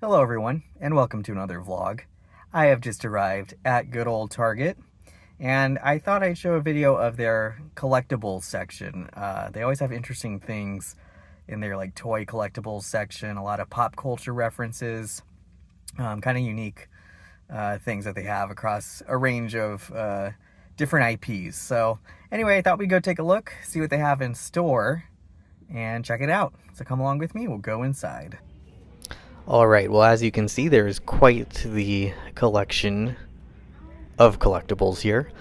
Hello everyone, and welcome to another vlog. I have just arrived at good old Target, and I thought I'd show a video of their collectibles section. They always have interesting things in their toy collectibles section, a lot of pop culture references, kind of unique things that they have across a range of different IPs. So anyway, I thought we'd go take a look, see what they have in store, and check it out. So come along with me, we'll go inside. Alright, well, as you can see, there's quite the collection of collectibles here.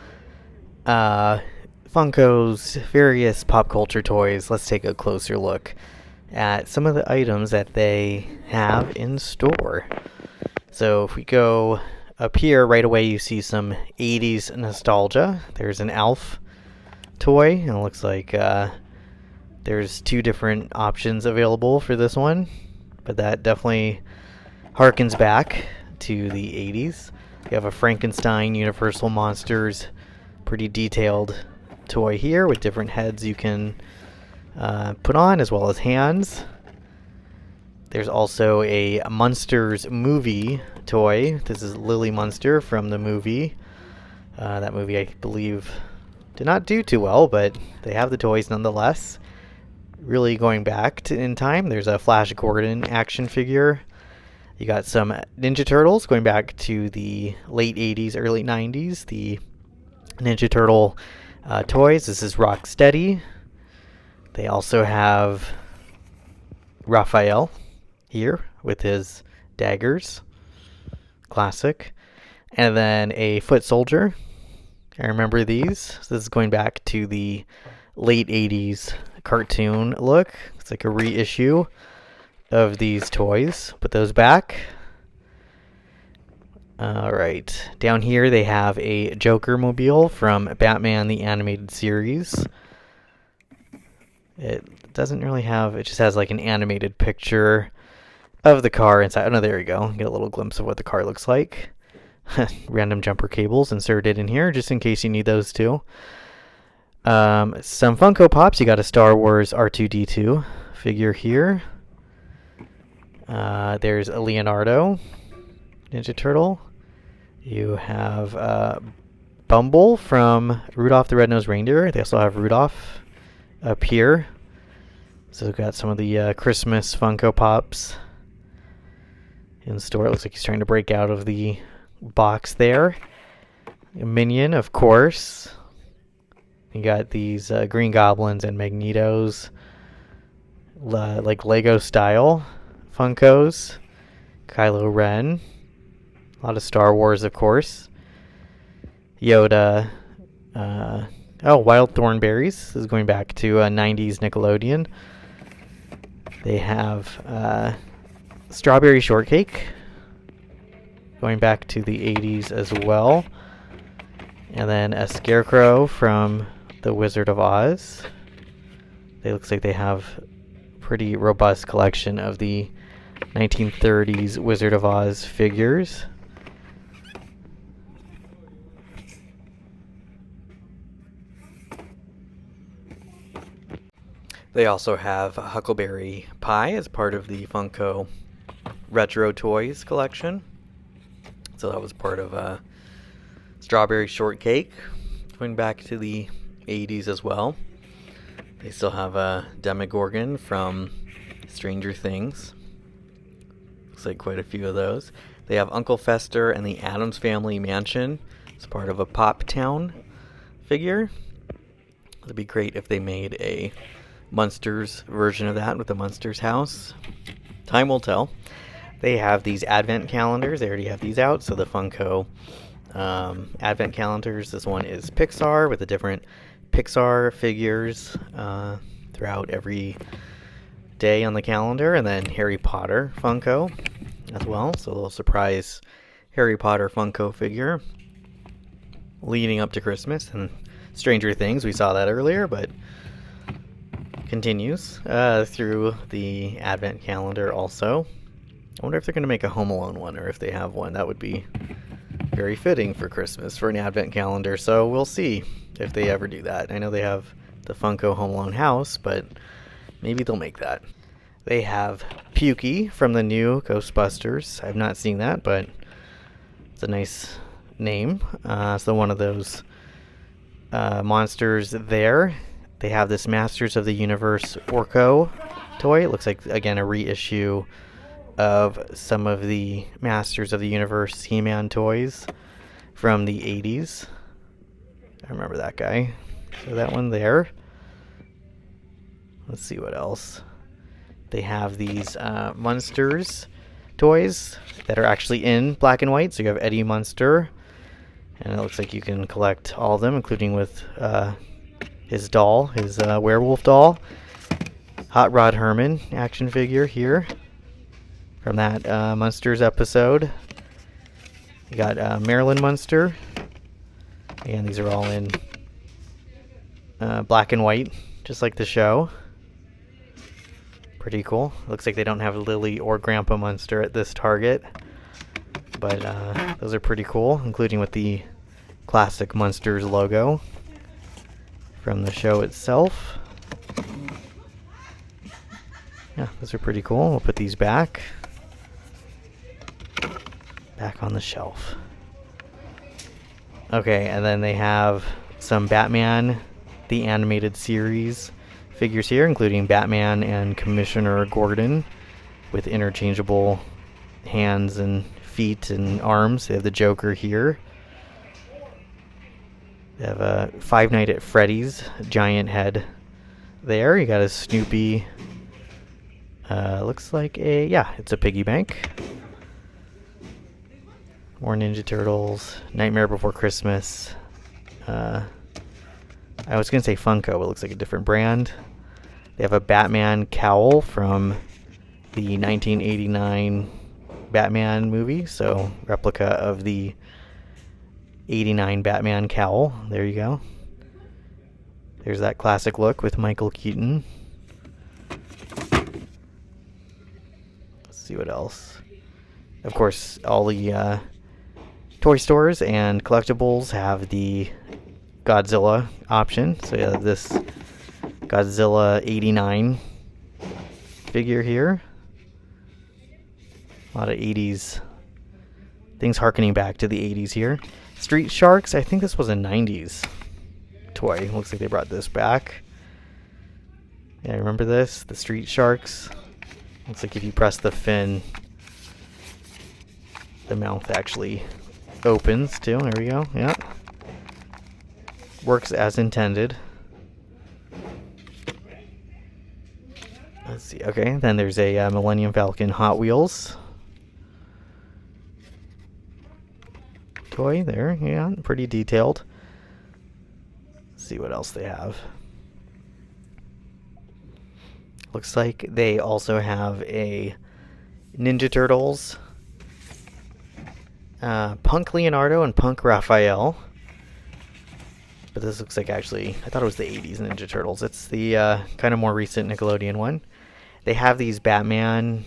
Funko's various pop culture toys. Let's take a closer look at some of the items that they have in store. So if we go up here, right away you see some 80s nostalgia. There's an Alf toy, and it looks like there's two different options available for this one. But that definitely harkens back to the 80s. You have a Frankenstein Universal Monsters, pretty detailed toy here with different heads you can put on as well as hands. There's also a Munsters movie toy. This is Lily Munster from the movie. That movie, I believe, did not do too well, but they have the toys nonetheless. Really going back in time, there's a Flash Gordon action figure. You got some Ninja Turtles going back to the late 80s, early 90s. The Ninja Turtle toys. This is Rocksteady. They also have Raphael here with his daggers. Classic. And then a Foot Soldier. I remember these. So this is going back to the late 80s cartoon look. It's like a reissue of these toys. Put those back. Alright. Down here they have a Joker mobile from Batman the Animated Series. It doesn't really have, it just has like an animated picture of the car inside. Oh no, there you go. Get a little glimpse of what the car looks like. Random jumper cables inserted in here just in case you need those too. Some Funko Pops. You got a Star Wars R2-D2 figure here. There's a Leonardo Ninja Turtle. You have Bumble from Rudolph the Red-Nosed Reindeer. They also have Rudolph up here. So we've got some of the Christmas Funko Pops in store. It looks like he's trying to break out of the box there. A Minion, of course. You got these Green Goblins and Magnetos, like Lego style Funkos. Kylo Ren. A lot of Star Wars, of course. Yoda. Wild Thornberries. This is going back to 90s Nickelodeon. They have Strawberry Shortcake. Going back to the 80s as well. And then a Scarecrow from The Wizard of Oz. They looks like they have pretty robust collection of the 1930s Wizard of Oz figures. They also have Huckleberry Pie as part of the Funko Retro Toys collection. So that was part of Strawberry Shortcake, going back to the 80s as well. They still have a Demogorgon from Stranger Things. Looks like quite a few of those. They have Uncle Fester and the Addams Family Mansion as part of a Pop Town figure. It'd be great if they made a Munsters version of that with the Munsters house. Time will tell. They have these advent calendars. They already have these out. So the Funko advent calendars. This one is Pixar with the different Pixar figures throughout every day on the calendar. And then Harry Potter Funko as well. So a little surprise Harry Potter Funko figure leading up to Christmas. And Stranger Things, we saw that earlier, but continues through the advent calendar also. I wonder if they're going to make a Home Alone one, or if they have one. That would be very fitting for Christmas for an advent calendar. So we'll see if they ever do that. I know they have the Funko Home Alone house, but maybe they'll make that. They have Pukey from the new Ghostbusters. I've not seen that, but it's a nice name. So one of those monsters there. They have this Masters of the Universe Orko toy. It looks like, again, a reissue of some of the Masters of the Universe He-Man toys from the 80s. I remember that guy. So that one there. Let's see what else. They have these Munsters toys that are actually in black and white. So you have Eddie Munster, and it looks like you can collect all of them, including with his doll, his werewolf doll. Hot Rod Herman action figure here from that Munsters episode. You got Marilyn Munster, and these are all in black and white, just like the show. Pretty cool. Looks like they don't have Lily or Grandpa Munster at this Target, but those are pretty cool, including with the classic Munsters logo from the show itself. Yeah, those are pretty cool. We'll put these back on the shelf. Okay, and then they have some Batman, the animated series figures here, including Batman and Commissioner Gordon with interchangeable hands and feet and arms. They have the Joker here. They have a Five Nights at Freddy's giant head there. You got a Snoopy. Looks like it's a piggy bank. More Ninja Turtles. Nightmare Before Christmas. I was going to say Funko, but it looks like a different brand. They have a Batman cowl from the 1989 Batman movie, so replica of the 89 Batman cowl. There you go. There's that classic look with Michael Keaton. Let's see what else. Of course, all the toy stores and collectibles have the Godzilla option. So you have this Godzilla 89 figure here. A lot of 80s things harkening back to the 80s here. Street Sharks, I think this was a 90s toy. Looks like they brought this back. Yeah, remember this? The Street Sharks. Looks like if you press the fin, the mouth actually opens too. There we go. Yeah. Works as intended. Let's see. Okay, then there's a Millennium Falcon Hot Wheels toy there. Yeah, pretty detailed. Let's see what else they have. Looks like they also have a Ninja Turtles, Punk Leonardo and Punk Raphael. But this looks like, actually, I thought it was the 80s Ninja Turtles. It's the kind of more recent Nickelodeon one. They have these Batman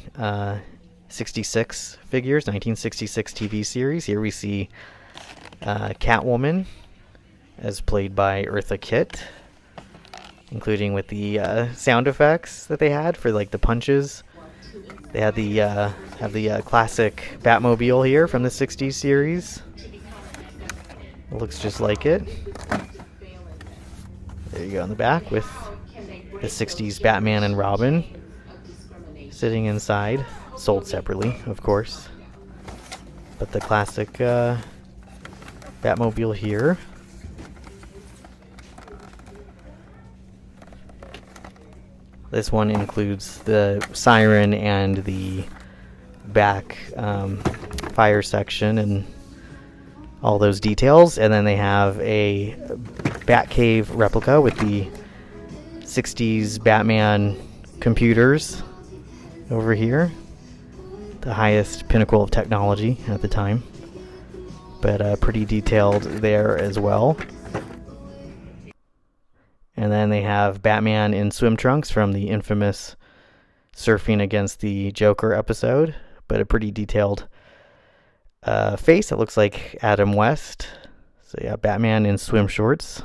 66 figures, 1966 TV series. Here we see Catwoman, as played by Eartha Kitt, including with the sound effects that they had for like the punches. They had the classic Batmobile here from the 60s series. It looks just like it. There you go in the back with the 60s Batman and Robin sitting inside. Sold separately, of course. But the classic Batmobile here. This one includes the siren and the back fire section and all those details. And then they have a Batcave replica with the 60s Batman computers over here. The highest pinnacle of technology at the time. But pretty detailed there as well. And then they have Batman in swim trunks from the infamous Surfing Against the Joker episode. But a pretty detailed face. It looks like Adam West. So yeah, Batman in swim shorts.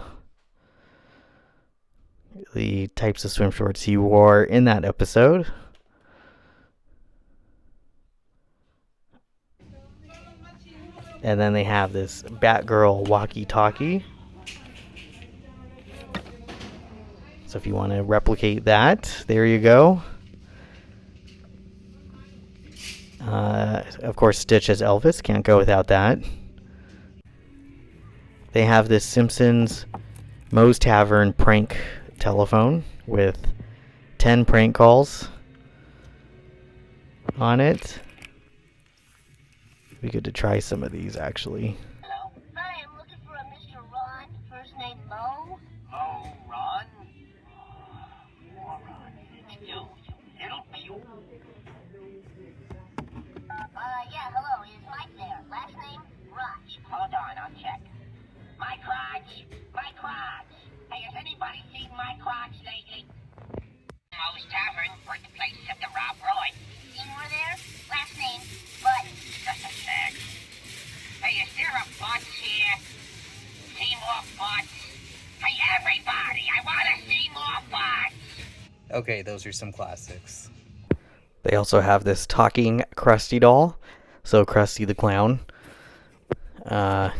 The types of swim shorts he wore in that episode. And then they have this Batgirl walkie-talkie. So if you want to replicate that, there you go. Of course, Stitch as Elvis, can't go without that. They have this Simpsons Moe's Tavern prank telephone with 10 prank calls on it. It'd be good to try some of these, actually. Hello? Hi, I'm looking for a Mr. Ron. First name Mo. Mo, Ron? Moron. It's you little pew. Yeah, hello. Is Mike there? Last name? Raj. Hold on, I'll check. Mike Raj. Mike Raj. Hey, has anybody seen Mike Raj lately? Moe's Tavern, birthplace of the Rob Roy. Seen her there? Last name? Bud. Just a sec. Hey, is there a bus here? See more butts? Hey, everybody, I want to see more butts! Okay, those are some classics. They also have this talking Krusty doll. So Krusty the Clown. The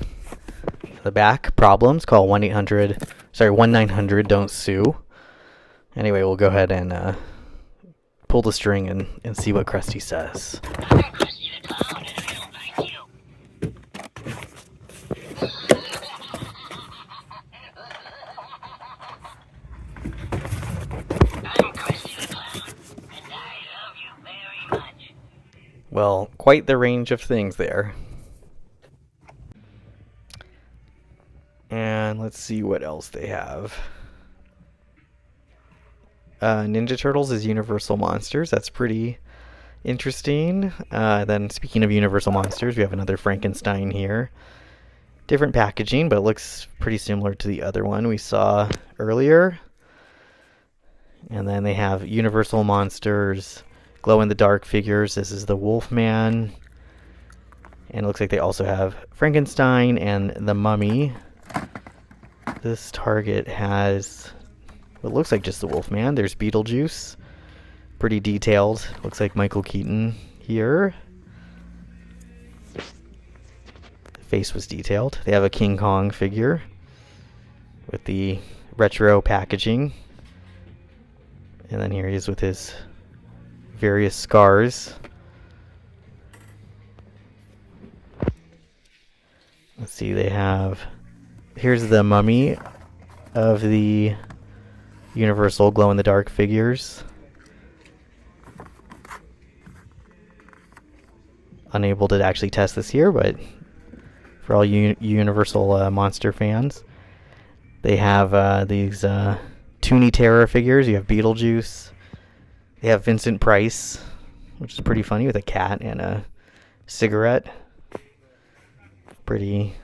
back, problems, call 1-900-DON'T-SUE. Anyway, we'll go ahead and pull the string and see what Krusty says. I'm Krusty the Clown, and I don't like you. I'm Krusty the Clown, and I love you very much. Well, quite the range of things there. And let's see what else they have. Ninja Turtles is Universal Monsters. That's pretty interesting. Then speaking of Universal Monsters, we have another Frankenstein here. Different packaging, but it looks pretty similar to the other one we saw earlier. And then they have Universal Monsters glow-in-the-dark figures. This is the Wolfman. And it looks like they also have Frankenstein and the Mummy. This Target has what looks like just the Wolfman. There's Beetlejuice. Pretty detailed. Looks like Michael Keaton here. The face was detailed. They have a King Kong figure with the retro packaging. And then here he is with his various scars. Let's see, they have... Here's the Mummy of the Universal glow-in-the-dark figures. Unable to actually test this here, but for all Universal monster fans, they have these Toonie Terror figures. You have Beetlejuice. They have Vincent Price, which is pretty funny, with a cat and a cigarette. Pretty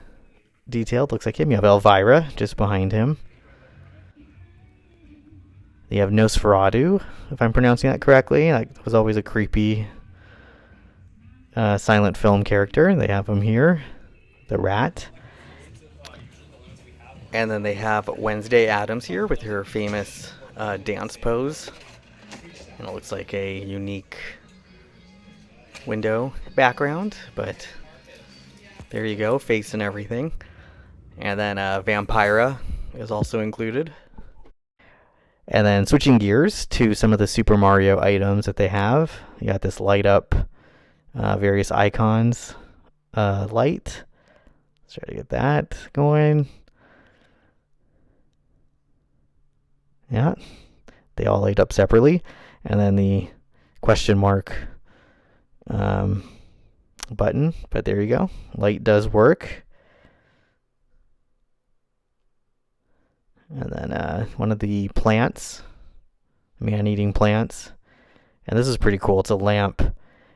detailed. Looks like him. You have Elvira just behind him. You have Nosferatu, if I'm pronouncing that correctly. That was always a creepy silent film character. They have him here. The rat. And then they have Wednesday Addams here with her famous dance pose. And it looks like a unique window background, but there you go, face and everything. And then Vampira is also included. And then switching gears to some of the Super Mario items that they have. You got this light up various icons light. Let's try to get that going. Yeah, they all light up separately. And then the question mark button, but there you go. Light does work. And then one of the plants, man-eating plants. And this is pretty cool. It's a lamp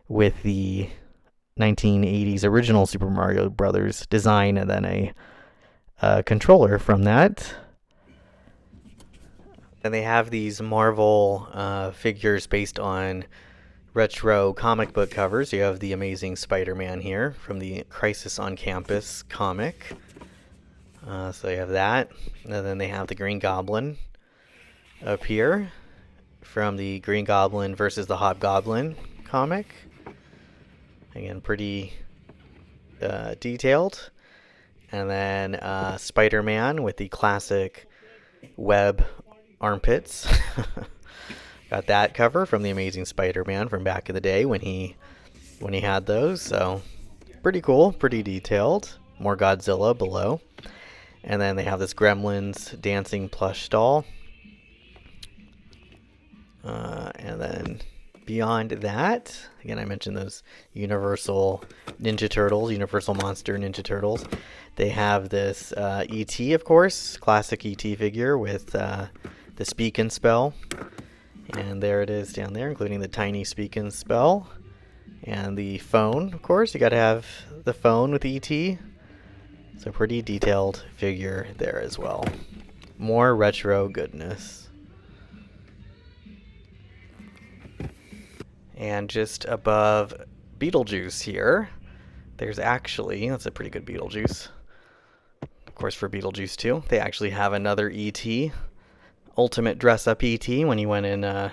with the 1980s original Super Mario Brothers design, and then a controller from that. And they have these Marvel figures based on retro comic book covers. You have the Amazing Spider-Man here from the Crisis on Campus comic. So you have that. And then they have the Green Goblin up here from the Green Goblin versus the Hobgoblin comic. Again, pretty detailed. And then Spider-Man with the classic web armpits. Got that cover from the Amazing Spider-Man from back in the day when he had those. So pretty cool, pretty detailed. More Godzilla below. And then they have this Gremlins dancing plush doll. And then beyond that, again, I mentioned those Universal Ninja Turtles, Universal Monster Ninja Turtles. They have this E.T., of course, classic E.T. figure with the Speak and Spell. And there it is down there, including the tiny Speak and Spell. And the phone, of course. You got to have the phone with E.T. So pretty detailed figure there as well. More retro goodness. And just above Beetlejuice here, there's actually, that's a pretty good Beetlejuice. Of course, for Beetlejuice 2, they actually have another E.T. Ultimate dress-up E.T. when he went in the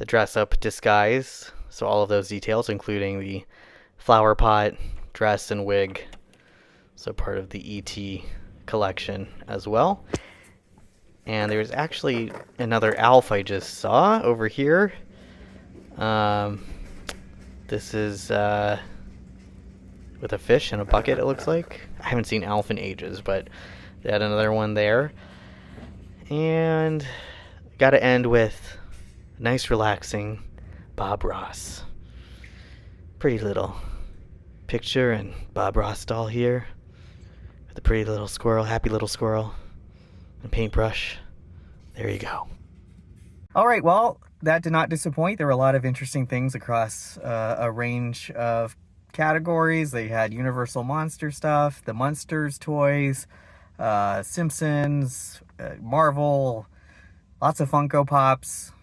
dress-up disguise. So all of those details, including the flower pot, dress, and wig. So part of the E.T. collection as well. And there's actually another Alf I just saw over here. This is with a fish and a bucket, it looks like. I haven't seen Alf in ages, but they had another one there. And gotta end with a nice relaxing Bob Ross. Pretty little picture and Bob Ross doll here with a pretty little squirrel, happy little squirrel, and paintbrush. There you go. All right, well, that did not disappoint. There were a lot of interesting things across a range of categories. They had Universal Monster stuff, the Munsters toys, Simpsons, Marvel, lots of Funko Pops,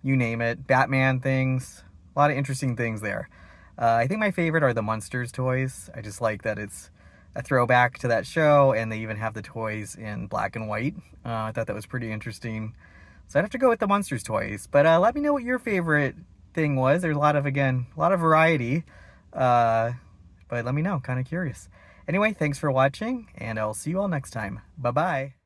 you name it, Batman things, a lot of interesting things there. I think my favorite are the Munsters toys. I just like that it's a throwback to that show, and they even have the toys in black and white. I thought that was pretty interesting. So I'd have to go with the Munsters toys. But let me know what your favorite thing was. There's a lot of variety. But let me know. Kind of curious. Anyway, thanks for watching, and I'll see you all next time. Bye-bye.